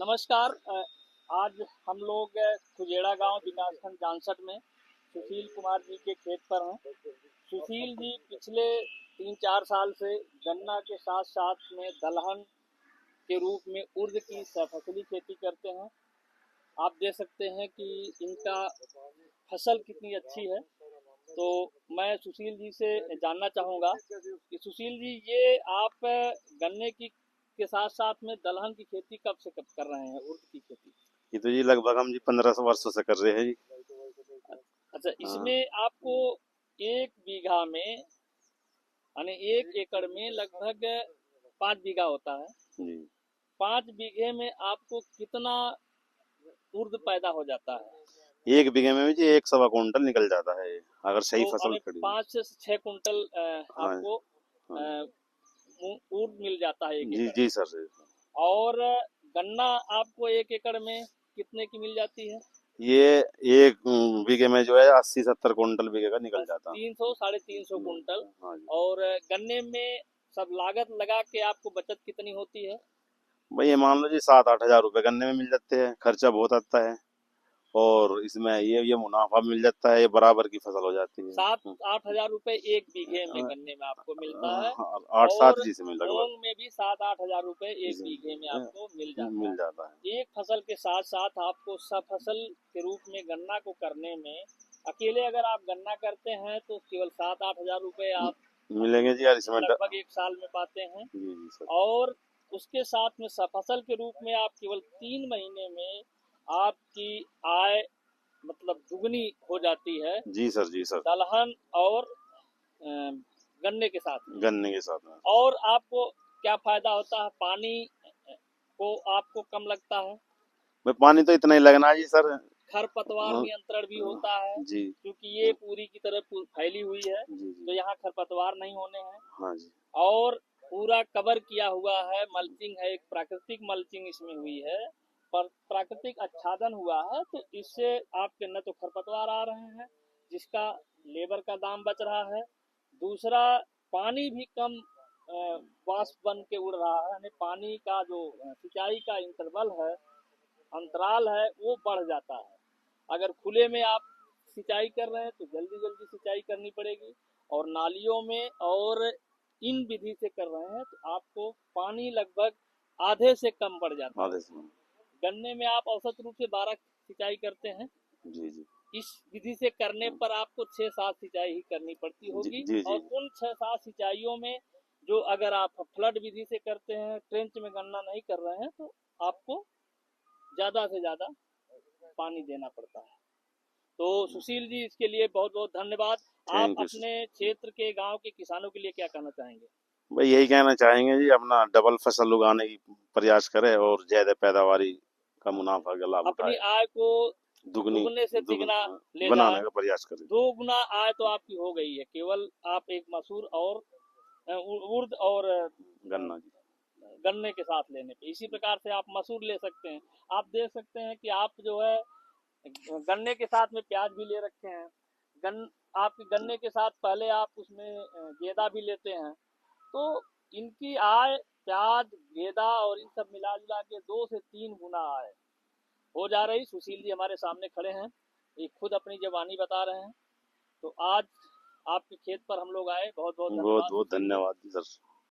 नमस्कार। आज हम लोग खुजेड़ा गांव विकासखंड जानसठ में सुशील कुमार जी के खेत पर हैं। सुशील जी पिछले 3-4 साल से गन्ना के साथ साथ में दलहन के रूप में उर्द की फसली खेती करते हैं। आप देख सकते हैं कि इनका फसल कितनी अच्छी है। तो मैं सुशील जी से जानना चाहूँगा कि सुशील जी, ये आप गन्ने की के साथ साथ में दलहन की खेती कब से कब कर रहे हैं, उर्द की खेती? ये तो जी लगभग हम जी 15 वर्षों से कर रहे हैं जी। अच्छा, इसमें आपको 1 बीघा में यानी 1 एकड़ में लगभग 5 बीघा होता है जी। 5 बीघे में आपको कितना उर्द पैदा हो जाता है? 1 बीघे में भी जी 1 सवा कुंटल निकल जाता है अगर सही तो फसल खड़ी। 5 से 6 कुंटल हाँ आपको हाँ उर्द मिल जाता है 1 जी एकड़ जी में। सर। और गन्ना आपको 1 एकड़ में कितने की मिल जाती है? ये 1 बीघे में जो है 80-70 कुंटल बीघे का निकल जाता। 300 350 कुंटल। हाँ जी। और गन्ने में सब लागत लगा के आपको बचत कितनी होती है? भाई ये मान लो जी 7-8 हजार रुपए गन्ने में मिल जाते हैं, खर्चा बहुत आता है और इसमें ये मुनाफा मिल जाता है, ये बराबर की फसल हो जाती है। 7-8 हजार रुपए 1 बीघे में गन्ने में आपको मिलता है। 8-7 और जी से लगभग मूंग में भी 7-8 हजार रुपए 1 इसे बीघे में आपको मिल जाता मिल है। जाता है। एक फसल के साथ साथ आपको सब फसल के रूप में गन्ना को करने में अकेले अगर आप गन्ना करते हैं तो केवल 7-8 हजार रुपए आप मिलेंगे जी यार इसमें लगभग 1 साल में पाते हैं। जी जी सर। और उसके साथ में फसल के रूप में आप केवल 3 महीने में आपकी आय मतलब दुगनी हो जाती है, जी सर जी सर। दलहन और गन्ने के साथ में। गन्ने के साथ में और आपको क्या फायदा होता है? पानी को आपको कम लगता है। भाई पानी तो इतना ही लगना है जी सर। खरपतवार नियंत्रण भी होता है जी क्योंकि ये पूरी की तरह फैली हुई है, जी तो यहाँ खरपतवार नहीं होने हैं। हाँ जी। और पूरा कवर किया हुआ है, मल्चिंग है, एक प्राकृतिक मल्चिंग इसमें हुई है, पर प्राकृतिक आच्छादन हुआ है। तो इससे आपके न तो खरपतवार आ रहे हैं जिसका लेबर का दाम बच रहा है, दूसरा पानी भी कम वाष्प बन के उड़ रहा है, यानी पानी का जो सिंचाई का इंटरवल है, अंतराल है, वो बढ़ जाता है। अगर खुले में आप सिंचाई कर रहे हैं तो जल्दी जल्दी सिंचाई करनी पड़ेगी, और नालियों में और इन विधि से कर रहे हैं तो आपको पानी लगभग आधे से कम पड़ जाता है। गन्ने में आप औसत रूप से 12 सिंचाई करते हैं। जी जी। इस विधि से करने पर आपको 6-7 सिंचाई ही करनी पड़ती होगी। जी, जी, जी। और उन 6-7 सिंचाइयों में जो अगर आप फ्लड विधि से करते हैं, ट्रेंच में गन्ना नहीं कर रहे हैं, तो आपको ज्यादा से ज्यादा पानी देना पड़ता है। तो सुशील जी, इसके लिए बहुत बहुत धन्यवाद। आप अपने क्षेत्र के गांव के किसानों के लिए क्या कहना चाहेंगे? भाई यही कहना चाहेंगे जी, अपना डबल फसल उगाने की प्रयास करें और ज्यादा पैदावारी का मुनाफा का लाभ अपनी उठाए, आय को दुगने से तिगुना ले बनाने जाए। का प्रयास करें। 2 गुना आय तो आपकी हो गई है, केवल आप एक मसूर और उर्द और गन्ना जी गन्ने के साथ लेने पे। इसी प्रकार से आप मसूर ले सकते हैं। आप देख सकते हैं कि आप जो है गन्ने के साथ में प्याज भी ले रखे हैं। आपके गन्ने के साथ पहले आप उसमें गेदा भी लेते हैं, तो इनकी आय प्याज, गेदा और इन सब मिला जुला के 2 से 3 गुना आय हो जा रही। सुशील जी हमारे सामने खड़े हैं, ये खुद अपनी जवानी बता रहे हैं। तो आज आपके खेत पर हम लोग आए, बहुत बहुत धन्यवाद। बहुत धन्यवाद सर।